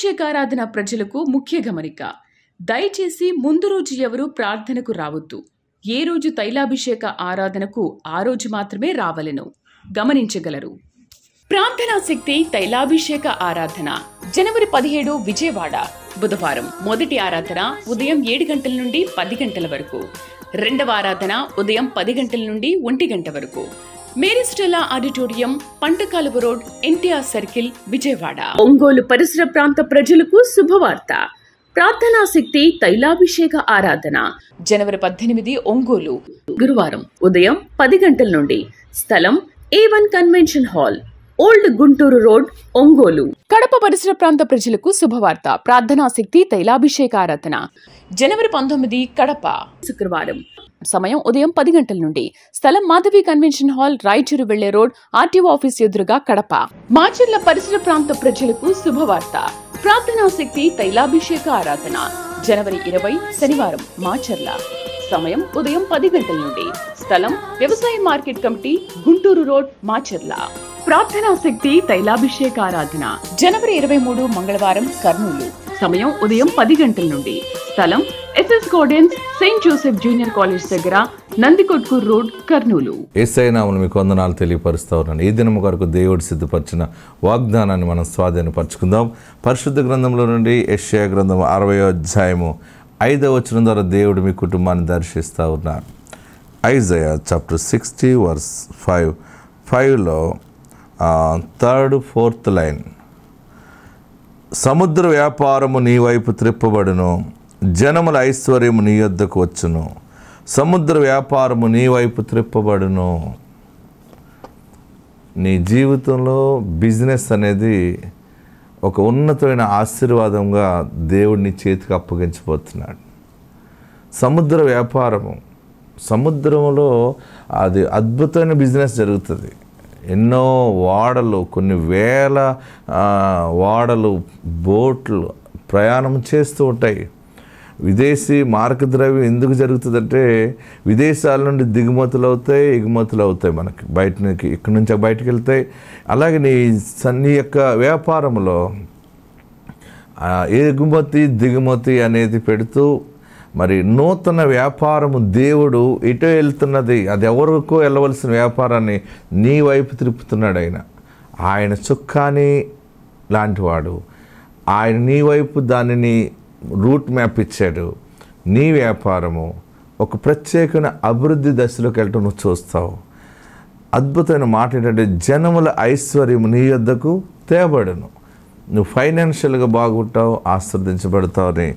తైలాభిషేకారాధన ప్రజలకు ముఖ్య గమనిక. దయచేసి ముందు రోజు ఎవరు ప్రార్థనకు రావద్దు. ఏ రోజు తైలాభిషేక ఆరాధనకు ఆ రోజు మాత్రమే రావలెను గమనించగలరు. ప్రార్థనా శక్తి తైలాభిషేక ఆరాధన జనవరి 17 విజయవాడ. బుధవారం మొదటి ఆరాధన ఉదయం 7 గంటల నుండి 10 గంటల వరకు. రెండవ ఆరాధన ఉదయం 10 గంటల నుండి 1 గంట వరకు. Mary Stella auditorium, పంటకాలువ road, NTR circle, Vijayawada. Ongole పరిసర ప్రాంత ప్రజలకు శుభవార్త. ప్రార్థనా శక్తి తైలాభిషేక ఆరాధన జనవరి 18 ఒంగోలు, గురువారం ఉదయం 10 గంటల నుండి. స్థలం A1 convention hall, old Guntur road, Ongole. Kadapa పరిసర ప్రాంత ప్రజలకు శుభవార్త. ప్రార్థనా శక్తి తైలాభిషేక ఆరాధన జనవరి 19 కడప, శుక్రవారం. సమయం ఉదయం 10 గంటల నుండి. స్థలం మాధవి కన్వెన్షన్ హాల్, రాయచూరు వెళ్లే రోడ్, ఆర్టీఓ ఆఫీస్ ఎదురుగా, కడప. మాచర్ల పరిసర ప్రాంత ప్రజలకు శుభవార్త. ప్రార్థనా శక్తి తైలాభిషేక ఆరాధన జనవరి 20 శనివారం, మాచర్ల. సమయం ఉదయం 10 గంటల నుండి. స్థలం వ్యవసాయ market committee, Guntur road, Macherla. ప్రార్థనా శక్తి తైలాభిషేక ఆరాధన జనవరి 23 మంగళవారం, కర్నూలు. సమయం ఉదయం 10 గంటల నుండి. స్థలం SS gardens, Saint Joseph junior college దగ్గర, నందికొట్కూరు రోడ్, కర్నూలు. యేసయ్య నామమున మీకు వందనాలు తెలియపరుస్తా ఉన్నాను. ఈ దినము కొరకు దేవుడు సిద్ధపరిచిన వాగ్దానాన్ని మనం స్వాధీనపరచుకుందాం. పరిశుద్ధ గ్రంథంలో నుండి యెషయా గ్రంథం 60వ అధ్యాయము 5వ వచనం ద్వారా దేవుడు మీ కుటుంబాన్ని దర్శిస్తూ ఉన్నారు. ఐజయా చాప్టర్ 60 వర్స్ 5లో 3rd 4th లైన్. సముద్ర వ్యాపారము నీ వైపు త్రిప్పబడును, జనముల ఐశ్వర్యము నీ యొద్దకు వచ్చును. సముద్ర వ్యాపారము నీ వైపు త్రిప్పబడును. నీ జీవితంలో బిజినెస్ అనేది ఒక ఉన్నతమైన ఆశీర్వాదంగా దేవుడు నీ చేతికి అప్పగించబోతున్నాడు. సముద్ర వ్యాపారము, సముద్రంలో అది అద్భుతమైన బిజినెస్ జరుగుతుంది. ఎన్నో ఓడలు, కొన్ని వేల ఓడలు, బోట్లు ప్రయాణం చేస్తూ ఉంటాయి. విదేశీ మార్గద్రవ్యం ఎందుకు జరుగుతుందంటే విదేశాల నుండి దిగుమతులు అవుతాయి, ఎగుమతులు అవుతాయి. మనకి బయటకి, ఇక్కడి నుంచి బయటకు వెళ్తాయి. అలాగే నీ యొక్క వ్యాపారంలో ఎగుమతి దిగుమతి అనేది పెడుతూ మరి నూతన వ్యాపారము దేవుడు ఎటో వెళ్తున్నది, అది ఎవరికో వెళ్ళవలసిన వ్యాపారాన్ని నీ వైపు త్రిప్పుతున్నాడు. ఆయన చుక్కాని లాంటివాడు. ఆయన నీ వైపు దానిని రూట్ మ్యాప్ ఇచ్చాడు. నీ వ్యాపారము ఒక ప్రత్యేకమైన అభివృద్ధి దశలోకి వెళ్ళటం నువ్వు చూస్తావు. అద్భుతమైన మాట ఏంటంటే జనముల ఐశ్వర్యము నీ యొద్దకు తేబడును. నువ్వు ఫైనాన్షియల్గా బాగుంటావు, ఆశీర్వదించబడతావు అని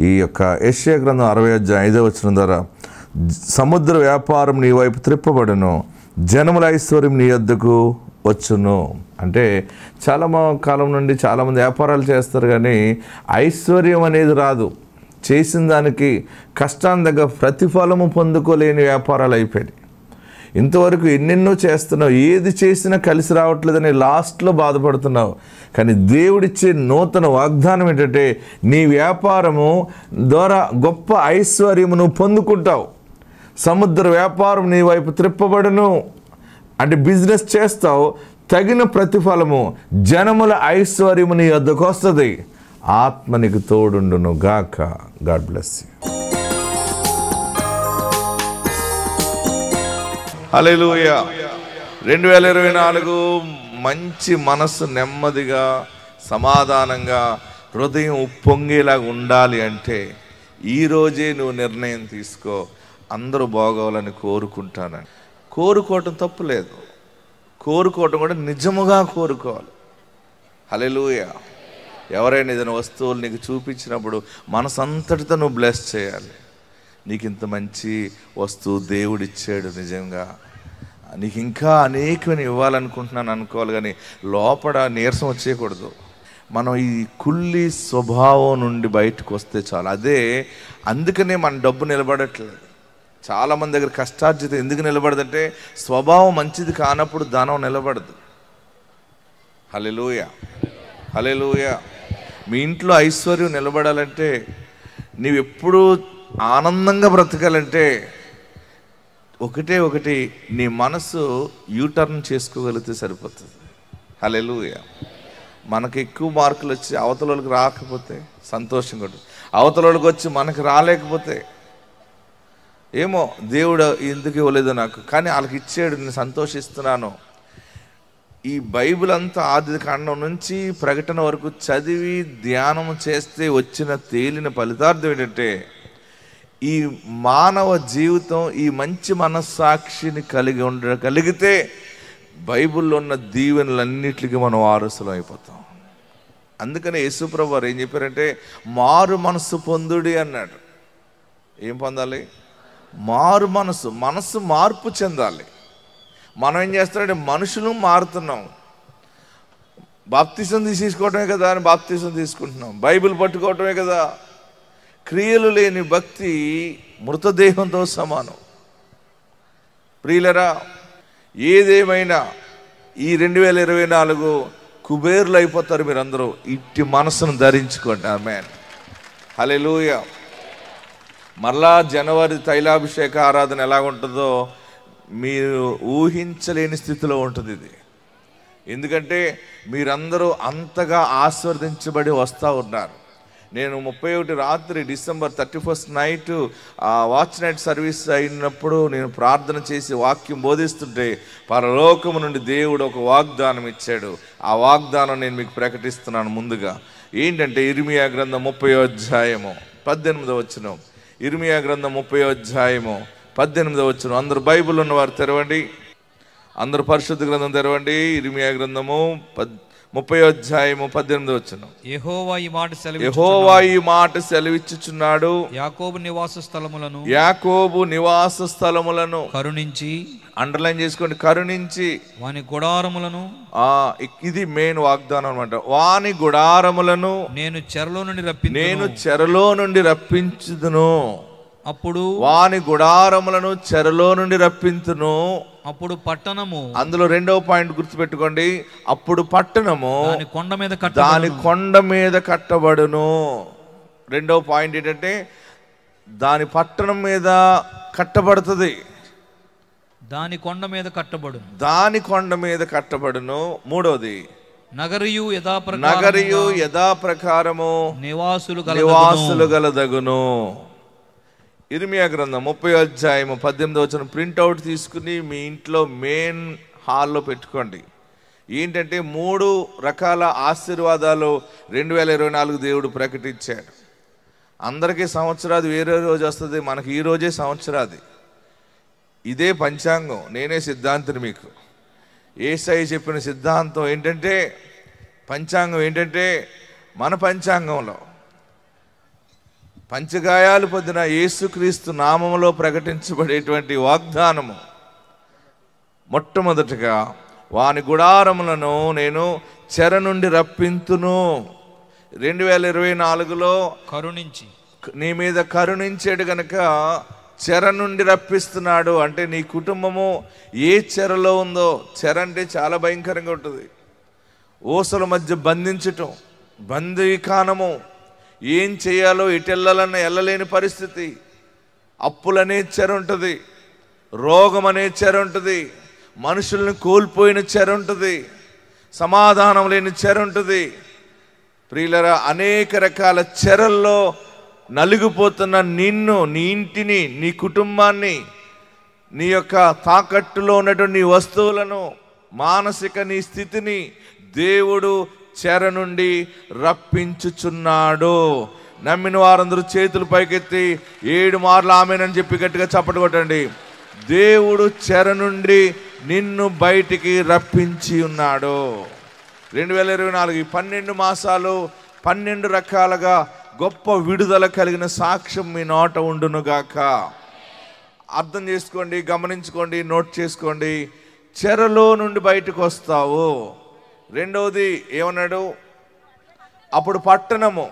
ఈ యొక్క యెషయా గ్రంథం 60వ అధ్యాయం 5వ వచనం ద్వారా సముద్ర వ్యాపారం నీ వైపు త్రిప్పబడును, జనముల ఐశ్వర్యం నీ యొద్దకు వచ్చును. అంటే చాలా కాలం నుండి చాలామంది వ్యాపారాలు చేస్తారు, కానీ ఐశ్వర్యం అనేది రాదు. చేసిన దానికి కష్టాన్ని దగ్గర ప్రతిఫలము పొందుకోలేని వ్యాపారాలు అయిపోయాయి. ఇంతవరకు ఎన్నెన్నో చేస్తున్నావు, ఏది చేసినా కలిసి రావట్లేదని లాస్ట్లో బాధపడుతున్నావు. కానీ దేవుడిచ్చే నూతన వాగ్దానం ఏంటంటే నీ వ్యాపారము ద్వారా గొప్ప ఐశ్వర్యము నువ్వు పొందుకుంటావు. సముద్ర వ్యాపారం నీ వైపు త్రిప్పబడును అంటే బిజినెస్ చేస్తావు, తగిన ప్రతిఫలము జనముల ఐశ్వర్యము నీ వద్దకు వస్తుంది. ఆత్మ నీకు తోడుండును గాక. God bless you. హల్లెలూయా. 2024 మంచి మనస్సు నెమ్మదిగా, సమాధానంగా, హృదయం ఉప్పొంగేలాగా ఉండాలి అంటే ఈరోజే నువ్వు నిర్ణయం తీసుకో. అందరూ బాగోవాలని కోరుకుంటానని. కోరుకోవటం తప్పు లేదు, కోరుకోవటం కూడా నిజముగా కోరుకోవాలి. హల్లెలూయా. ఎవరైనా ఏదైనా వస్తువులు నీకు చూపించినప్పుడు మనసంతటితో నువ్వు బ్లెస్ చేయాలి. నీకు ఇంత మంచి వస్తువు దేవుడిచ్చాడు, నిజంగా నీకు ఇంకా అనేకమైన ఇవ్వాలనుకుంటున్నాను అనుకోవాలి, కానీ లోపల నీరసం వచ్చేయకూడదు. మనం ఈ కుళ్ళి స్వభావం నుండి బయటకు వస్తే చాలు. అందుకనే మన డబ్బు నిలబడట్లేదు. చాలామంది దగ్గర కష్టార్జితం ఎందుకు నిలబడదంటే స్వభావం మంచిది కానప్పుడు ధనం నిలబడదు. హల్లెలూయా, హల్లెలూయా. మీ ఇంట్లో ఐశ్వర్యం నిలబడాలంటే, నీవు ఎప్పుడూ ఆనందంగా బ్రతకాలంటే ఒకటి నీ మనసు యూటర్న్ చేసుకోగలిగితే సరిపోతుంది. హల్లెలూయా. మనకి ఎక్కువ మార్కులు వచ్చి అవతలకి రాకపోతే సంతోషంగా ఉంటుంది, అవతలకి వచ్చి మనకి రాలేకపోతే ఏమో దేవుడు ఎందుకు ఇవ్వలేదు నాకు, కానీ వాళ్ళకి ఇచ్చాడు, నేను సంతోషిస్తున్నాను. ఈ బైబిల్ అంతా ఆది కాండం నుంచి ప్రకటన వరకు చదివి ధ్యానం చేస్తే వచ్చిన తేలిన ఫలితార్థం ఏంటంటే, ఈ మానవ జీవితం ఈ మంచి మనస్సాక్షిని కలిగితే బైబిల్లో ఉన్న దీవెనలన్నిటికీ మనం వారసులం అయిపోతాం. అందుకని యేసుప్రభు వారు ఏం చెప్పారంటే, మారు మనస్సు పొందుడి అన్నాడు. ఏం పొందాలి? మారు మనస్సు మార్పు చెందాలి. మనం ఏం చేస్తామంటే మనుషులు మారుతున్నాం. బాప్తిసం తీసుకోవటమే కదా అని బాప్తిసం తీసుకుంటున్నాం, బైబిల్ పట్టుకోవటమే కదా. క్రియలు లేని భక్తి మృతదేహంతో సమానం. ప్రియులరా, ఏదేమైనా ఈ 2024 కుబేర్లు అయిపోతారు మీరందరూ. ఇట్టి మనసును ధరించుకోండి. ఆమేన్, హల్లెలూయా. మరలా జనవరి తైలాభిషేక ఆరాధన ఎలాగుంటుందో మీరు ఊహించలేని స్థితిలో ఉంటుంది ఇది. ఎందుకంటే మీరందరూ అంతగా ఆశీర్వదించబడి వస్తూ ఉన్నారు. నేను 31 రాత్రి December 31 night watch night service అయినప్పుడు నేను ప్రార్థన చేసి వాక్యం బోధిస్తుంటే పరలోకము నుండి దేవుడు ఒక వాగ్దానం ఇచ్చాడు. ఆ వాగ్దానం నేను మీకు ప్రకటిస్తున్నాను. ముందుగా ఏంటంటే ఇర్మియా గ్రంథం 30వ అధ్యాయము 18వ వచనం. ఇర్మియా గ్రంథం 30వ అధ్యాయము 18వ వచనం. అందరు బైబిల్ ఉన్నవారు తెరవండి, అందరు పరిశుద్ధ గ్రంథం తెరవండి. ఇర్మియా గ్రంథము 30వ అధ్యాయము 18వ వచనం. యెహోవా ఈ మాట సెలవిచ్చుచున్నాడు, యాకోబు నివాస స్థలములను కరుణించి, అండర్లైన్ చేసుకోండి, కరుణించి వాని గుడారములను, ఇది మెయిన్ వాగ్దానం అన్నమాట. వాని గుడారములను నేను చెరలో నుండి రప్పించుదును. అప్పుడు వాని గుడారములను చెరలో నుండి రప్పించును. అప్పుడు పట్టణము, అందులో రెండవ పాయింట్ గుర్తుపెట్టుకోండి, అప్పుడు పట్టణము దాని కొండ మీద కట్టబడును. రెండవ పాయింట్ ఏంటంటే దాని పట్టణం మీద కట్టబడుతుంది, దాని కొండ మీద కట్టబడును. మూడవది నగరియు యథాప్రకారము నివాసులు గలదగును. ఇర్మియా గ్రంథం 30వ అధ్యాయము 18వ వచనం ప్రింట్అవుట్ తీసుకుని మీ ఇంట్లో మెయిన్ హాల్లో పెట్టుకోండి. ఏంటంటే 3 రకాల ఆశీర్వాదాలు 2024 దేవుడు ప్రకటించాడు. అందరికీ సంవత్సరాది వేరే రోజు వస్తుంది, మనకి ఈ రోజే సంవత్సరాది. ఇదే పంచాంగం, నేనే సిద్ధాంతిని. మీకు యేసయ్య చెప్పిన సిద్ధాంతం ఏంటంటే, పంచాంగం ఏంటంటే, మన పంచాంగంలో పంచగాయాలు పొందిన యేసుక్రీస్తు నామములో ప్రకటించబడేటువంటి వాగ్దానము మొట్టమొదటిగా, వాని గుడారములను నేను చెర నుండి రప్పింతును. 2024లో కరుణించి నీ మీద కరుణించాడు గనక చెర నుండి రప్పిస్తున్నాడు. అంటే నీ కుటుంబము ఏ చెరలో ఉందో, చెర అంటే చాలా భయంకరంగా ఉంటుంది. ఓసల మధ్య బంధించటం, బందీకానము, ఏం చేయాలో ఎటెళ్ళాలన్న వెళ్ళలేని పరిస్థితి, అప్పులనే చెర ఉంటుంది, రోగం అనే చెర ఉంటుంది, మనుషుల్ని కోల్పోయిన చెర ఉంటుంది, సమాధానం లేని చెర ఉంటుంది. ప్రియులరా, అనేక రకాల చెరల్లో నలిగిపోతున్న నిన్ను, నీ ఇంటిని, నీ కుటుంబాన్ని, నీ యొక్క తాకట్టులో ఉన్నటువంటి నీ వస్తువులను, మానసిక నీ స్థితిని దేవుడు చెర నుండి రప్పించుచున్నాడు. నమ్మిన వారందరూ చేతులు పైకెత్తి 7 మార్లు ఆమేనని చెప్పి గట్టిగా చప్పట్లు కొట్టండి. దేవుడు చెర నుండి నిన్ను బయటికి రప్పించి ఉన్నాడు. 2024 12 మాసాలు 12 రకాలుగా గొప్ప విడుదల కలిగిన సాక్ష్యం మీ నోట ఉండునుగాక. అర్థం చేసుకోండి, గమనించుకోండి, నోట్ చేసుకోండి. చెరలో నుండి బయటకు వస్తావు. రెండవది ఏమన్నాడు? అప్పుడు పట్టణము,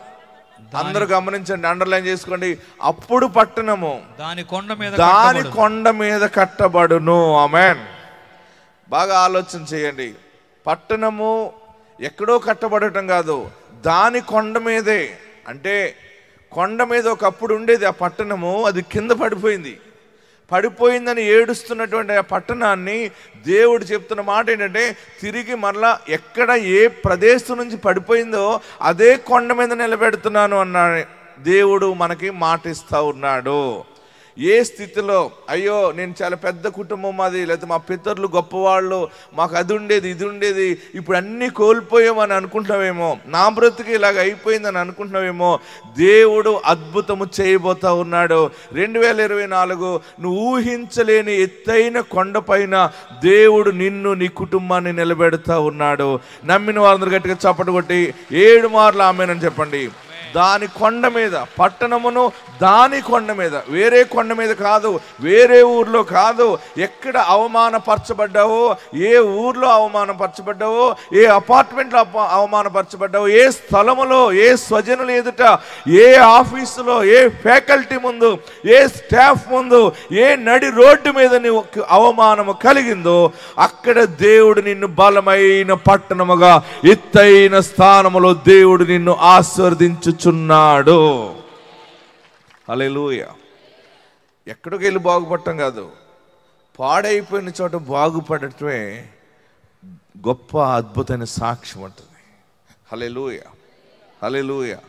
అందరూ గమనించండి, అండర్లైన్ చేసుకోండి. అప్పుడు పట్టణము దాని కొండ మీద కట్టబడును. ఆమేన్. బాగా ఆలోచన చేయండి. పట్టణము ఎక్కడో కట్టబడటం కాదు, దాని కొండ మీదే. అంటే కొండ మీద ఒకప్పుడు ఉండేది ఆ పట్టణము, అది కింద పడిపోయింది. పడిపోయిందని ఏడుస్తున్నటువంటి ఆ పట్టణాన్ని దేవుడు చెప్తున్న మాట ఏంటంటే, తిరిగి మరలా ఎక్కడ ఏ ప్రదేశం నుంచి పడిపోయిందో అదే కొండ మీద నిలబెడుతున్నాను అన్నాడు దేవుడు. మనకి మాట ఇస్తూ ఉన్నాడు. ఏ స్థితిలో, అయ్యో నేను చాలా పెద్ద కుటుంబం మాది, లేకపోతే మా పితరులు గొప్పవాళ్ళు, మాకు అది ఉండేది ఇది ఉండేది, ఇప్పుడు అన్నీ కోల్పోయామని అనుకుంటున్నావేమో, నా బ్రతుకు ఇలాగ అయిపోయిందని అనుకుంటున్నావేమో, దేవుడు అద్భుతము చేయబోతా ఉన్నాడు. 2024 నువ్వు ఊహించలేని ఎత్తైన కొండపైన దేవుడు నిన్ను నీ కుటుంబాన్ని నిలబెడతా ఉన్నాడు. నమ్మిన వాళ్ళందరూ గట్టిగా చప్పట కొట్టి 7 మార్లు ఆమేనని చెప్పండి. దాని కొండ మీద, పట్టణమును దాని కొండ మీద, వేరే కొండ మీద కాదు, వేరే ఊర్లో కాదు. ఎక్కడ అవమానపరచబడ్డావో, ఏ ఊర్లో అవమానపరచబడ్డావో, ఏ అపార్ట్మెంట్లో అవమానపరచబడ్డావో, ఏ స్థలములో, ఏ స్వజనుల ఎదుట, ఏ ఆఫీసులో, ఏ ఫ్యాకల్టీ ముందు, ఏ స్టాఫ్ ముందు, ఏ నడి రోడ్డు మీద నీకు అవమానము కలిగిందో, అక్కడ దేవుడు నిన్ను బలమైన పట్టణముగా, ఎత్తైన స్థానములో దేవుడు నిన్ను ఆశీర్వదించుచున్నాడు. హల్లెలూయా. ఎక్కడికి వెళ్ళి బాగుపడటం కాదు, పాడైపోయిన చోట బాగుపడటమే గొప్ప అద్భుతమైన సాక్ష్యం ఉంటుంది. హల్లెలూయా, హల్లెలూయా.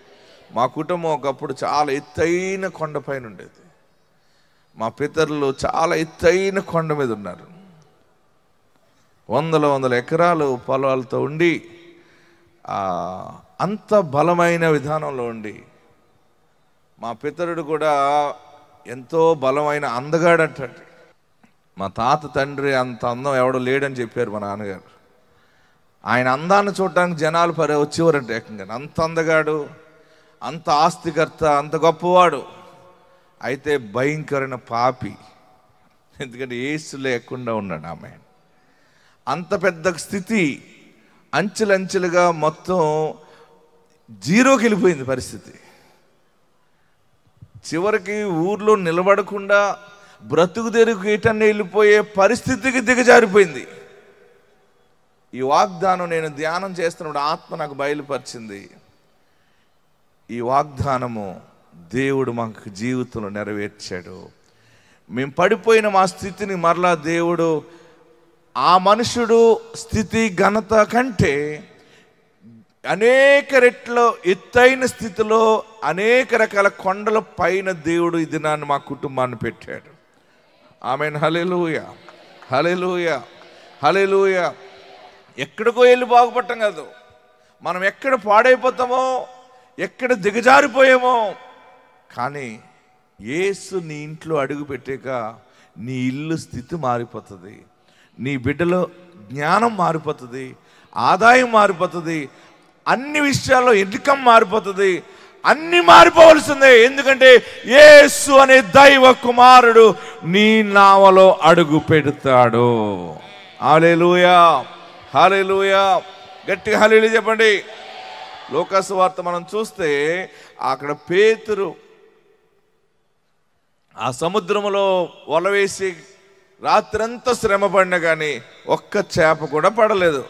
మా కుటుంబం ఒకప్పుడు చాలా ఎత్తైన కొండపైన ఉండేది. మా పితరులు చాలా ఎత్తైన కొండ మీద ఉన్నారు. వందల ఎకరాలు పొలాలతో ఉండి, అంత బలమైన విధానంలో ఉండి, మా పితరుడు కూడా ఎంతో బలమైన అందగాడు అంటాడు. మా తాత తండ్రి అంత అందం ఎవడో లేడని చెప్పారు మా నాన్నగారు. ఆయన అందాన్ని చూడటానికి జనాలు వచ్చేవారంటే ఏకంగా. అంత అందగాడు, అంత ఆస్తికర్త, అంత గొప్పవాడు. అయితే భయంకరమైన పాపి, ఎందుకంటే యేసు లేకుండా ఉన్నాడు ఆమె. అంత పెద్ద స్థితి అంచెలంచెలుగా మొత్తం జీరోకి వెళ్ళిపోయింది పరిస్థితి. చివరికి ఊర్లో నిలబడకుండా బ్రతుకు తెరుగు ఏటన్నా వెళ్ళిపోయే పరిస్థితికి దిగజారిపోయింది. ఈ వాగ్దానం నేను ధ్యానం చేస్తున్నప్పుడు ఆత్మ నాకు బయలుపరిచింది. ఈ వాగ్దానము దేవుడు మాకు జీవితంలో నెరవేర్చాడు. మేము పడిపోయిన మా స్థితిని మరలా దేవుడు, ఆ మనుషుడు స్థితి ఘనత కంటే అనేక రెట్లు ఎత్తైన స్థితిలో అనేక రకాల కొండల పైన దేవుడు ఈ దినాన్ని మా కుటుంబాన్ని పెట్టాడు. ఆమేన్. హల్లెలూయా, హల్లెలూయా, హల్లెలూయా. ఎక్కడికో వెళ్ళి బాగుపడటం కాదు, మనం ఎక్కడ పాడైపోతామో, ఎక్కడ దిగజారిపోయామో, కానీ యేసు నీ ఇంట్లో అడుగు పెట్టాక నీ ఇల్లు స్థితి మారిపోతుంది, నీ బిడ్డలో జ్ఞానం మారిపోతుంది, ఆదాయం మారిపోతుంది, అన్ని విషయాల్లో ఇన్కమ్ మారిపోతుంది, అన్ని మారిపోవలసిందే. ఎందుకంటే యేసు అనే దైవ కుమారుడు నీ నామలో అడుగు పెడతాడు. హల్లెలూయా, హల్లెలూయా. గట్టిగా హల్లెలూయా చెప్పండి. లోకాసు వార్త మనం చూస్తే అక్కడ పేతురు ఆ సముద్రములో వల వేసి రాత్రంతా శ్రమ పడినా కానీ ఒక్క చేప కూడా పడలేదు.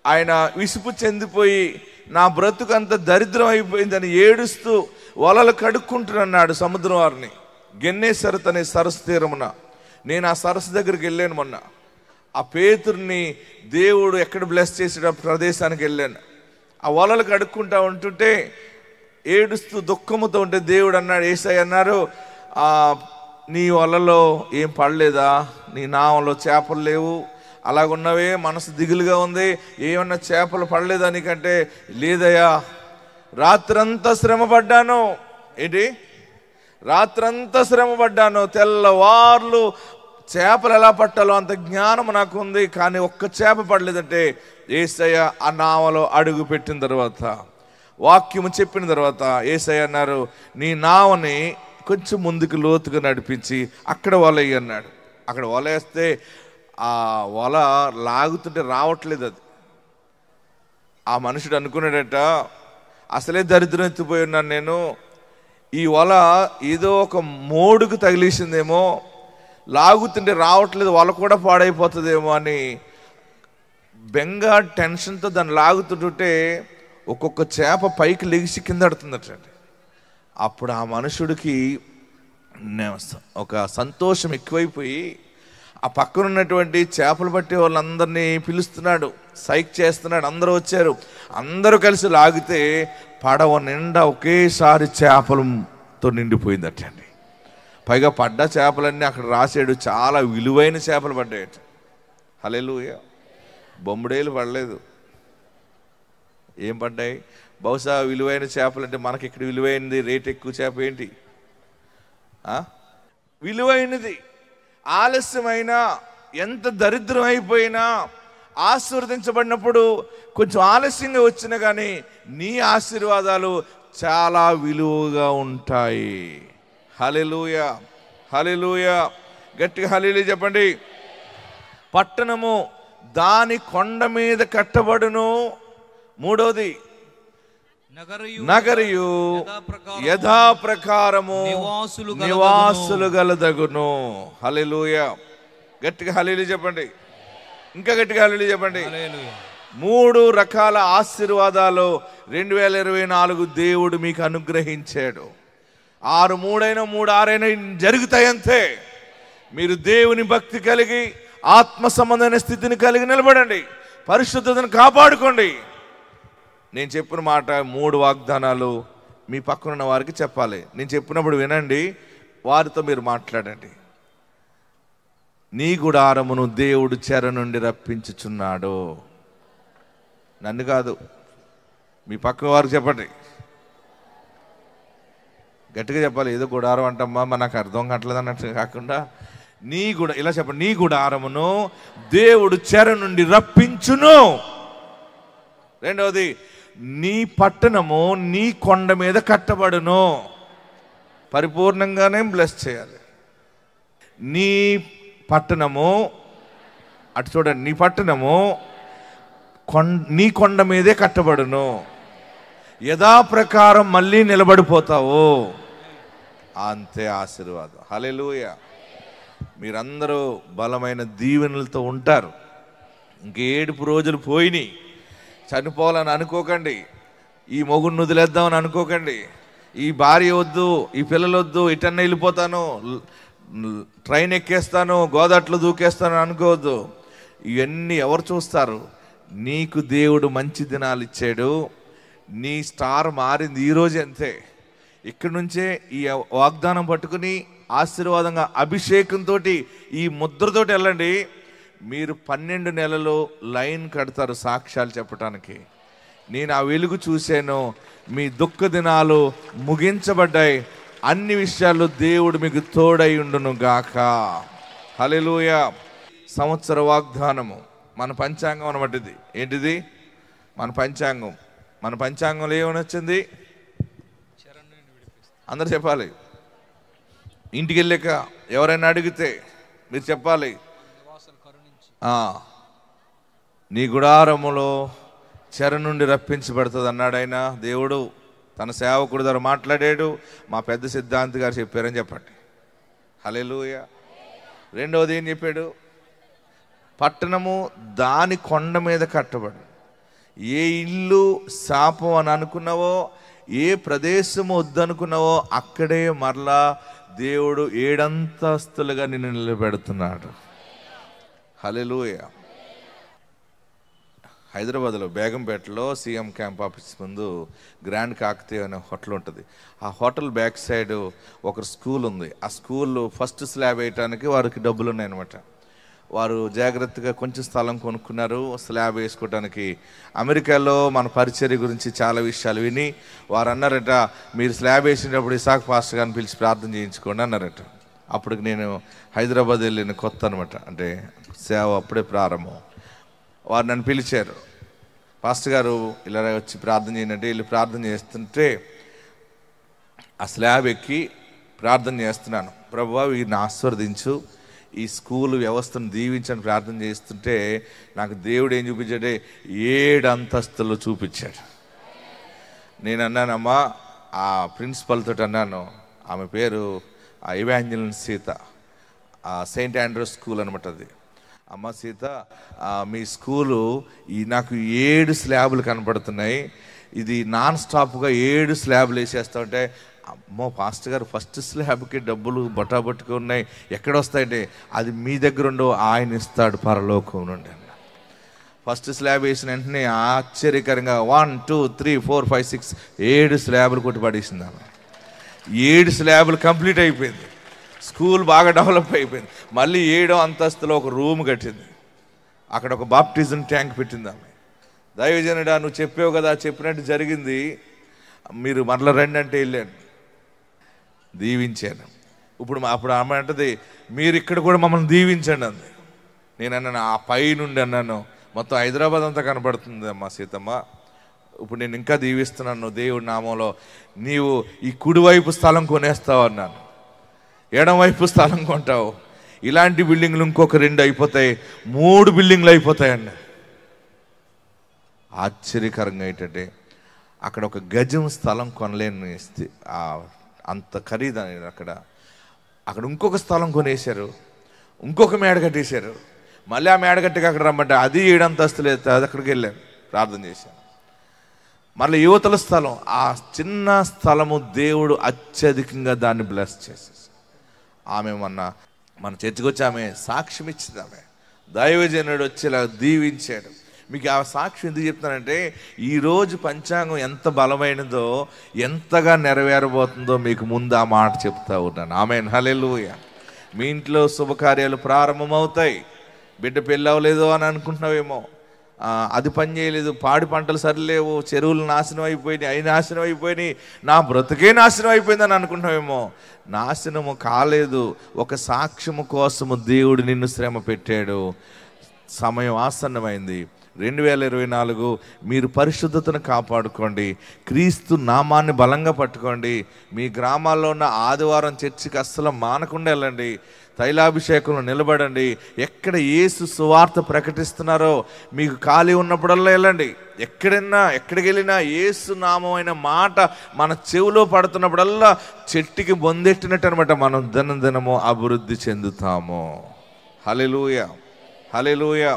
ఆయన విసుపు చెందిపోయి నా బ్రతుకంత దరిద్రం అయిపోయిందని ఏడుస్తూ వలలు కడుక్కుంటున్నాడు సముద్రం వారిని. గెన్నేసరత్ అనే సరస్సు తీరమున. నేను ఆ సరస్సు దగ్గరికి వెళ్ళాను మొన్న. ఆ పేతుర్ని దేవుడు ఎక్కడ బ్లెస్ చేసిన ప్రదేశానికి వెళ్ళాను. ఆ వలలు కడుక్కుంటా ఉంటుంటే ఏడుస్తూ దుఃఖముతో ఉంటే దేవుడు అన్నాడు, యేసయ్య అన్నారు, నీ వలలో ఏం పడలేదా? నీ నావంలో చేపలు లేవు, అలాగున్నవే, మనసు దిగులుగా ఉంది, ఏమన్నా చేపలు పడలేదా నీకంటే? లేదయ్యా, రాత్రంతా శ్రమ పడ్డాను. ఏంటి? రాత్రంతా శ్రమ పడ్డాను, తెల్లవార్లు చేపలు ఎలా పట్టాలో అంత జ్ఞానం నాకు ఉంది, కానీ ఒక్క చేప పడలేదంటే యేసయ్య ఆ నావలో అడుగు పెట్టిన తర్వాత, వాక్యము చెప్పిన తర్వాత యేసయ్య అన్నారు, నీ నావని కొంచెం ముందుకు లోతుగా నడిపించి అక్కడ వలయ్యి అన్నాడు. అక్కడ వలేస్తే ఆ వల లాగుతుంటే రావట్లేదు. అది ఆ మనుషుడు అనుకున్నాడట, అసలే దరిద్రం ఎత్తిపోయి ఉన్నాను నేను, ఈ వల ఏదో ఒక మోడుకు తగిలేసిందేమో, లాగుతుంటే రావట్లేదు, వల కూడా పాడైపోతుందేమో అని బెంగ టెన్షన్తో దాన్ని లాగుతుంటే ఒక్కొక్క చేప పైకి లెగిసి కింద పడుతుందటండి. అప్పుడు ఆ మనుషుడికి ఒక సంతోషం ఎక్కువైపోయి ఆ పక్కన ఉన్నటువంటి చేపలు పట్టే వాళ్ళందరినీ పిలుస్తున్నాడు, సైక్ చేస్తున్నాడు. అందరూ వచ్చారు, అందరూ కలిసి లాగితే పడవ నిండా ఒకేసారి చేపలతో నిండిపోయిందటండి. పైగా పడ్డ చేపలన్నీ అక్కడ రాసాడు, చాలా విలువైన చేపలు పడ్డాయట. హల్లెలూయా. బొమ్మిడేలు పడలేదు, ఏం పడ్డాయి? బహుశా విలువైన చేపలు అంటే మనకి ఇక్కడ విలువైనది, రేట్ ఎక్కువ చేప ఏంటి? విలువైనది. ఆలస్యమైనా, ఎంత దరిద్రం అయిపోయినా, ఆశీర్వదించబడినప్పుడు కొంచెం ఆలస్యంగా వచ్చినా కానీ నీ ఆశీర్వాదాలు చాలా విలువగా ఉంటాయి. హల్లెలూయా, హల్లెలూయా. గట్టిగా హల్లెలూయా చెప్పండి. పట్టణము దాని కొండ మీద కట్టబడును. మూడోది, నగరియు యథాప్రకారము నివాసులు గలదగును. హల్లెలూయా. గట్టిగా హల్లెలూయా చెప్పండి. ఇంకా గట్టిగా హల్లెలూయా చెప్పండి. 3 రకాల ఆశీర్వాదాలు 2024 దేవుడు మీకు అనుగ్రహించాడు. 6 3 అయినా 3 6 అయినా జరుగుతాయి అంతే. మీరు దేవుని భక్తి కలిగి, ఆత్మ సంబంధమైన స్థితిని కలిగి నిలబడండి, పరిశుద్ధతను కాపాడుకోండి. నేను చెప్పిన మాట 3 వాగ్దానాలు మీ పక్కనున్న వారికి చెప్పాలి. నేను చెప్పినప్పుడు వినండి, వారితో మీరు మాట్లాడండి. నీ గుడారమును దేవుడు చెర నుండి రప్పించుచున్నాడు. నన్ను కాదు, మీ పక్క వారికి చెప్పండి. గట్టిగా చెప్పాలి. ఏదో గుడారం అంటమ్మా నాకు అర్థం కావట్లేదు అన్నట్టు కాకుండా ఇలా చెప్పండి, నీ గుడారమును దేవుడు చెర నుండి రప్పించును. రెండవది, నీ పట్టణము నీ కొండ మీద కట్టబడును. పరిపూర్ణంగానే బ్లెస్ చేయాలి. నీ పట్టణము, అటు చూడండి, నీ పట్టణము నీ కొండ మీదే కట్టబడును. యథాప్రకారం మళ్ళీ నిలబడిపోతావు. అంతే ఆశీర్వాదం. హల్లెలూయా. మీరందరూ బలమైన దీవెనలతో ఉంటారు. ఇంక 7 రోజులు పోయినాయి. చనిపోవాలని అనుకోకండి, ఈ మొగుడిని వదిలేద్దామని అనుకోకండి, ఈ భార్య వద్దు, ఈ పిల్లలు వద్దు, ఇటన్నా వెళ్ళిపోతాను, ట్రైన్ ఎక్కేస్తాను, గోదాట్లో దూకేస్తాను అనుకోవద్దు. ఇవన్నీ ఎవరు చూస్తారు? నీకు దేవుడు మంచి దినాలు ఇచ్చాడు. నీ స్టార్ మారింది ఈరోజు అంతే. ఇక్కడి నుంచే ఈ వాగ్దానం పట్టుకుని ఆశీర్వాదంగా అభిషేకంతో ఈ ముద్రతోటి వెళ్ళండి. మీరు 12 నెలలు లైన్ కడతారు సాక్ష్యాలు చెప్పడానికి. నేను ఆ వెలుగు చూశాను. మీ దుఃఖ దినాలు ముగించబడ్డాయి. అన్ని విషయాల్లో దేవుడు మీకు తోడై ఉండును గాక. హల్లెలూయా. సంవత్సర వాగ్దానము మన పంచాంగం అనబట్టిది. ఏంటిది? మన పంచాంగం. మన పంచాంగంలో ఏమని వచ్చింది? అందరు చెప్పాలి. ఇంటికి వెళ్ళాక ఎవరైనా అడిగితే మీరు చెప్పాలి, నీ గుడారములో చెర నుండి రప్పించబడుతుంది అన్నాడు ఆయన. దేవుడు తన సేవకుడి ద్వారా మాట్లాడాడు. మా పెద్ద సిద్ధాంతి గారు చెప్పారని చెప్పండి. హల్లెలూయా. రెండవది ఏం చెప్పాడు? పట్టణము దాని కొండ మీద కట్టబడు. ఏ ఇల్లు శాపం అని అనుకున్నావో, ఏ ప్రదేశము వద్దనుకున్నావో అక్కడే మరలా దేవుడు 7 అంతస్తులుగా నిన్ను నిలబెడుతున్నాడు. హల్లెలూయా. హైదరాబాద్లో బేగంపేటలో సీఎం క్యాంప్ ఆఫీస్ ముందు గ్రాండ్ కాకతీయ అనే హోటల్ ఉంటుంది. ఆ హోటల్ బ్యాక్ సైడ్ ఒక స్కూల్ ఉంది. ఆ స్కూల్ ఫస్ట్ స్లాబ్ వేయటానికి వారికి డబ్బులు ఉన్నాయన్నమాట. వారు జాగ్రత్తగా కొంచెం స్థలం కొనుక్కున్నారు స్లాబ్ వేసుకోవడానికి. అమెరికాలో మన పరిచర్య గురించి చాలా విషయాలు విని వారు అన్నారట, మీరు స్లాబ్ వేసినప్పుడు ఇసాక్ పాస్టర్ గారిని పిలిచి ప్రార్థన చేయించుకోండి అన్నారట. అప్పుడు నేను హైదరాబాద్ వెళ్ళిన కొత్త అనమాట, అంటే సేవ అప్పుడే ప్రారంభం. వారు నన్ను పిలిచారు, పాస్టర్ గారు ఇలా వచ్చి ప్రార్థన చేయండి. వెళ్ళి ప్రార్థన చేస్తుంటే ఆ స్లాబ్ ఎక్కి ప్రార్థన చేస్తున్నాను. ప్రభువా వీరిని ఆశీర్వదించు, ఈ స్కూల్ వ్యవస్థను దీవించని ప్రార్థన చేస్తుంటే నాకు దేవుడు ఏం చూపించాడే? 7 అంతస్తులు చూపించాడు. నేను అన్నానమ్మా, ఆ ప్రిన్సిపల్ తోటి అన్నాను, ఆమె పేరు Evangeline Sita, Saint Andrews school అనమాట అది. అమ్మ సీత, మీ స్కూలు నాకు 7 స్లాబులు కనపడుతున్నాయి, ఇది నాన్ స్టాప్గా 7 స్లాబులు వేసేస్తా ఉంటే అమ్మో పాస్టర్ గారు ఫస్ట్ స్లాబ్కి డబ్బులు బొటాబొట్టుకు ఉన్నాయి, ఎక్కడొస్తాయంటే అది మీ దగ్గర ఉండో ఆయన ఇస్తాడు పరలోకం నుండి. ఫస్ట్ స్లాబ్ వేసిన వెంటనే ఆశ్చర్యకరంగా 1 2 3 4 5 6 7 స్లాబులు కొట్టి పడేసింది ఆమె. 7 స్లాబులు కంప్లీట్ అయిపోయింది. స్కూల్ బాగా డెవలప్ అయిపోయింది. మళ్ళీ 7వ అంతస్తులో ఒక రూమ్ కట్టింది. అక్కడ ఒక బాప్టిజం ట్యాంక్ పెట్టింది ఆమె. దైవజనుడా నువ్వు చెప్పావు కదా, చెప్పినట్టు జరిగింది, మీరు మరల రండి అంటే వెళ్ళాను, దీవించాను. అప్పుడు ఆమె అంటది మీరు ఇక్కడ కూడా మమ్మల్ని దీవించండి అంది. నేను అన్నాను ఆ పై నుండి అన్నాను, మొత్తం హైదరాబాద్ అంతా కనపడుతుంది అమ్మా సీతమ్మ, ఇప్పుడు నేను ఇంకా దీవిస్తున్నాను దేవుడి నామంలో, నీవు ఈ కుడివైపు స్థలం కొనేస్తావు అన్నాను, ఎడమవైపు స్థలం కొంటావు, ఇలాంటి బిల్డింగ్లు ఇంకొక 2 అయిపోతాయి, 3 బిల్డింగ్లు అయిపోతాయి అన్న. ఆశ్చర్యకరంగా ఏంటంటే అక్కడ ఒక గజం స్థలం కొనలేని అంత ఖరీదని అక్కడ ఇంకొక స్థలం కొనేశారు, ఇంకొక మేడ కట్టేశారు. మళ్ళీ ఆ మేడ కట్టికి అక్కడ రమ్మంటే అది 7 అంతస్తులు అయితే అది అక్కడికి వెళ్ళాను, ప్రార్థన చేశాను. మళ్ళీ యువతల స్థలం, ఆ చిన్న స్థలము దేవుడు అత్యధికంగా దాన్ని బ్లెస్ చేసేసి ఆమె మన చర్చికి వచ్చి ఆమె సాక్ష్యం ఇచ్చింది. ఆమె దైవజనుడు వచ్చేలా దీవించాడు. మీకు ఆ సాక్ష్యం ఎందుకు చెప్తానంటే ఈరోజు పంచాంగం ఎంత బలమైనదో, ఎంతగా నెరవేరబోతుందో మీకు ముందు ఆ మాట చెప్తా ఉన్నాను. ఆమేన్, హల్లెలూయా. మీ ఇంట్లో శుభకార్యాలు ప్రారంభమవుతాయి. బిడ్డ పెళ్ళి అవ్వలేదు అని అనుకుంటున్నావేమో, అది పని చేయలేదు, పాడి పంటలు సరిలేవు, చెరువులు నాశనం అయిపోయినాయి, అవి నాశనం అయిపోయినాయి, నా బ్రతుకే నాశనం అయిపోయిందని అనుకుంటున్నావేమో. నాశనము కాలేదు, ఒక సాక్ష్యము కోసము దేవుడు నిన్ను శ్రమ పెట్టాడు. సమయం ఆసన్నమైంది. 2024 మీరు పరిశుద్ధతను కాపాడుకోండి, క్రీస్తు నామాన్ని బలంగా పట్టుకోండి. మీ గ్రామాల్లో ఉన్న ఆదివారం చర్చికి అస్సలు మానకుండా వెళ్ళండి, తైలాభిషేకంలో నిలబడండి. ఎక్కడ యేసు సువార్త ప్రకటిస్తున్నారో మీకు ఖాళీ ఉన్నప్పుడల్లా వెళ్ళండి. ఎక్కడికి వెళ్ళినా యేసు నామమైన మాట మన చెవిలో పడుతున్నప్పుడల్లా చెట్టుకి బొందెట్టినట్టు అనమాట, మనం దినదినము అభివృద్ధి చెందుతాము. హల్లెలూయా, హల్లెలూయా.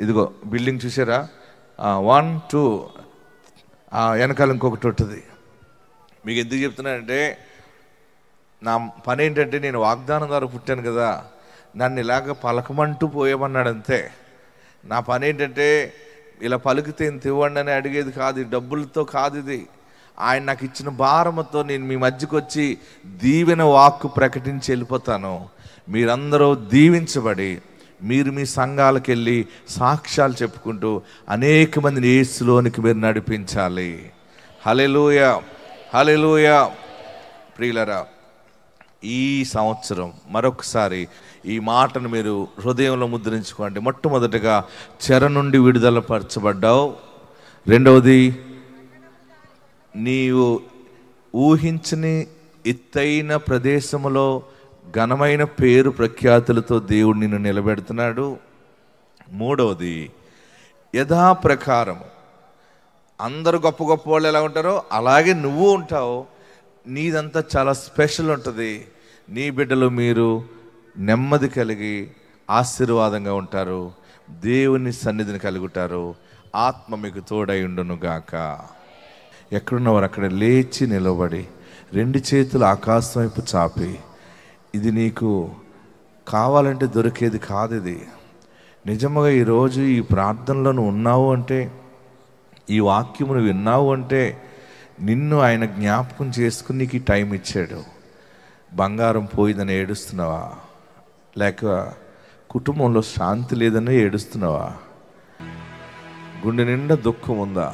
ఇదిగో బిల్డింగ్ చూసారా, 1 2 వెనకాల ఇంకొకటి ఉంటుంది. మీకు ఎందుకు చెప్తున్నానంటే నా పని ఏంటంటే నేను వాగ్దానం ద్వారా పుట్టాను కదా, నన్ను ఇలాగ పలకమంటూ పోయేమన్నాడు అంతే. నా పని ఏంటంటే ఇలా పలికితే ఇంత ఇవ్వండి అని అడిగేది కాదు, డబ్బులతో కాదు. ఇది ఆయన నాకు ఇచ్చిన భారముతో నేను మీ మధ్యకు వచ్చి దీవెన వాక్కు ప్రకటించి వెళ్ళిపోతాను. మీరందరూ దీవించబడి మీరు మీ సంఘాలకు వెళ్ళి సాక్ష్యాలు చెప్పుకుంటూ అనేక మందిని యేసులోనికి మీరు నడిపించాలి. హల్లెలూయా, హల్లెలూయా. ప్రియులరా, ఈ సంవత్సరం మరొకసారి ఈ మాటను మీరు హృదయంలో ముద్రించుకోండి. మొట్టమొదటిగా చెర నుండి విడుదల పరచబడ్డావు. రెండవది, నీవు ఊహించని ఎత్తైన ప్రదేశములో ఘనమైన పేరు ప్రఖ్యాతులతో దేవుడు నిన్ను నిలబెడుతున్నాడు. మూడవది, యథాప్రకారం అందరూ గొప్ప గొప్ప వాళ్ళు ఎలా ఉంటారో అలాగే నువ్వు ఉంటావు. నీదంతా చాలా స్పెషల్ ఉంటుంది. నీ బిడ్డలు మీరు నెమ్మది కలిగి ఆశీర్వాదంగా ఉంటారు, దేవుని సన్నిధిని కలుగుతారు. ఆత్మ మీకు తోడై ఉండును గాక. ఎక్కడున్నవారు అక్కడ లేచి నిలబడి 2 చేతులు ఆకాశం వైపు చాపి, ఇది నీకు కావాలంటే దొరికేది కాదు. ఇది నిజంగా ఈరోజు ఈ ప్రార్థనలో నువ్వు ఉన్నావు అంటే, ఈ వాక్యమును విన్నావు అంటే, నిన్ను ఆయన జ్ఞాపకం చేసుకుని నీకు టైం ఇచ్చాడు. బంగారం పోయిందని ఏడుస్తున్నావా? లేక కుటుంబంలో శాంతి లేదని ఏడుస్తున్నావా? గుండె నిండా దుఃఖం ఉందా?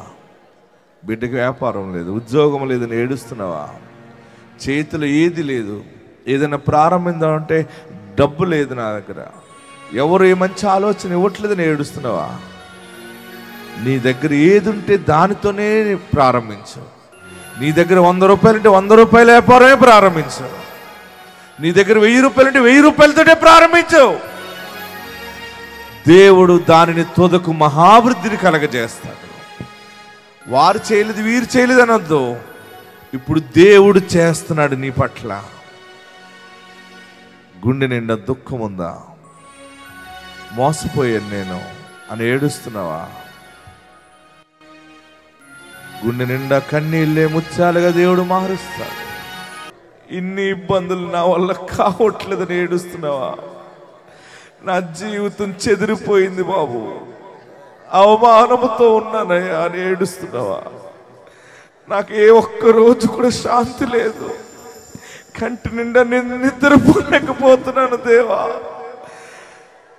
బిడ్డకి వ్యాపారం లేదు, ఉద్యోగం లేదని ఏడుస్తున్నావా? చేతిలో ఏది లేదు, ఏదైనా ప్రారంభిందామంటే డబ్బు లేదు నా దగ్గర, ఎవరు ఏ మంచి ఆలోచన ఇవ్వట్లేదని ఏడుస్తున్నావా? నీ దగ్గర ఏది ఉంటే దానితోనే ప్రారంభించు. నీ దగ్గర 100 రూపాయలు ఉంటే 100 రూపాయల వ్యాపారమే ప్రారంభించు. నీ దగ్గర 1000 రూపాయలు ఉంటే 1000 రూపాయలతోటే ప్రారంభించు. దేవుడు దానిని తొదకు మహావృద్ధిని కలగజేస్తాడు. వారు చేయలేదు, వీరు చేయలేదు అనొద్దు. ఇప్పుడు దేవుడు చేస్తున్నాడు నీ పట్ల. గుండె నిండా దుఃఖం ఉందా? మోసపోయాను నేను అని ఏడుస్తున్నావా? గుండె నిండా కన్నీళ్ళే ముత్యాలుగా దేవుడు మారుస్తాడు. ఇన్ని ఇబ్బందులు నా వల్ల కావట్లేదని ఏడుస్తున్నావా? నా జీవితం చెదిరిపోయింది బాబు, అవమానముతో ఉన్నానయ్యా అని ఏడుస్తున్నావా? నాకు ఏ ఒక్క రోజు కూడా శాంతి లేదు, కంటి నిండా నేను నిద్రపోలేకపోతున్నాను దేవా,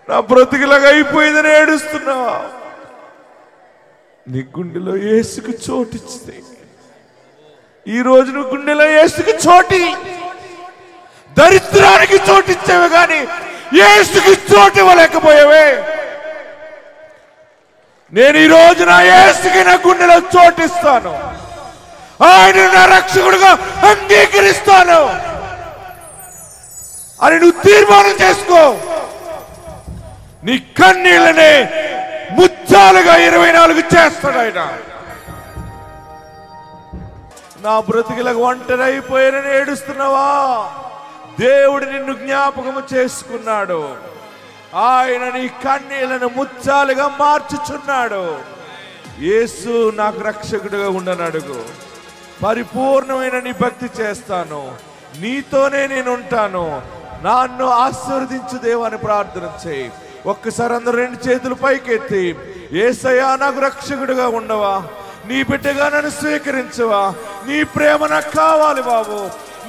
నా బ్రతికిలాగా అయిపోయిందని ఏడుస్తున్నావా? నీ గుండెలో యేసుకు చోటిస్తే, ఈ రోజు నువ్వు గుండెలో యేసుకి చోటి, దరిద్రానికి చోటిచ్చేవే కానీ యేసుకి చోటు ఇవ్వలేకపోయావే. నేను ఈ రోజు నా యేసుకి నా గుండెలో చోటిస్తాను, ఆయన నా రక్షకుడుగా అంగీకరిస్తాను అని నువ్వు తీర్మానం చేసుకో. నీ కన్నీళ్ళనే ముత్యాలుగా 24 చేస్తాడు ఆయన. నా బ్రతికిలకు ఒంటరి అయిపోయానని ఏడుస్తున్నావా? దేవుడు నిన్ను జ్ఞాపకము చేసుకున్నాడు. ఆయన నీ కన్నీళ్లను ముత్యాలుగా మార్చుచున్నాడు. యేసు నాకు రక్షకుడిగా ఉండని అడుగు, పరిపూర్ణమైన నీ భక్తి చేస్తాను, నీతోనే నేను ఉంటాను, నన్ను ఆశీర్వదించు దేవాన్ని ప్రార్థన చేయి. ఒక్కసారి అందరూ 2 చేతులు పైకెత్తి, యేసయ్యా నాకు రక్షకుడిగా ఉండవా, నీ బిడ్డగా నన్ను స్వీకరించవా, నీ ప్రేమ నాకు కావాలి బాబు,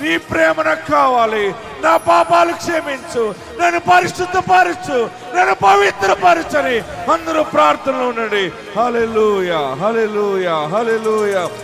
నీ ప్రేమ నాకు కావాలి, నా పాపాలు క్షమించు, నన్ను పరిశుద్ధపరచు, నన్ను పవిత్రపరచని అందరూ ప్రార్థనలో ఉండండి. హల్లెలూయా, హల్లెలూయా, హల్లెలూయా.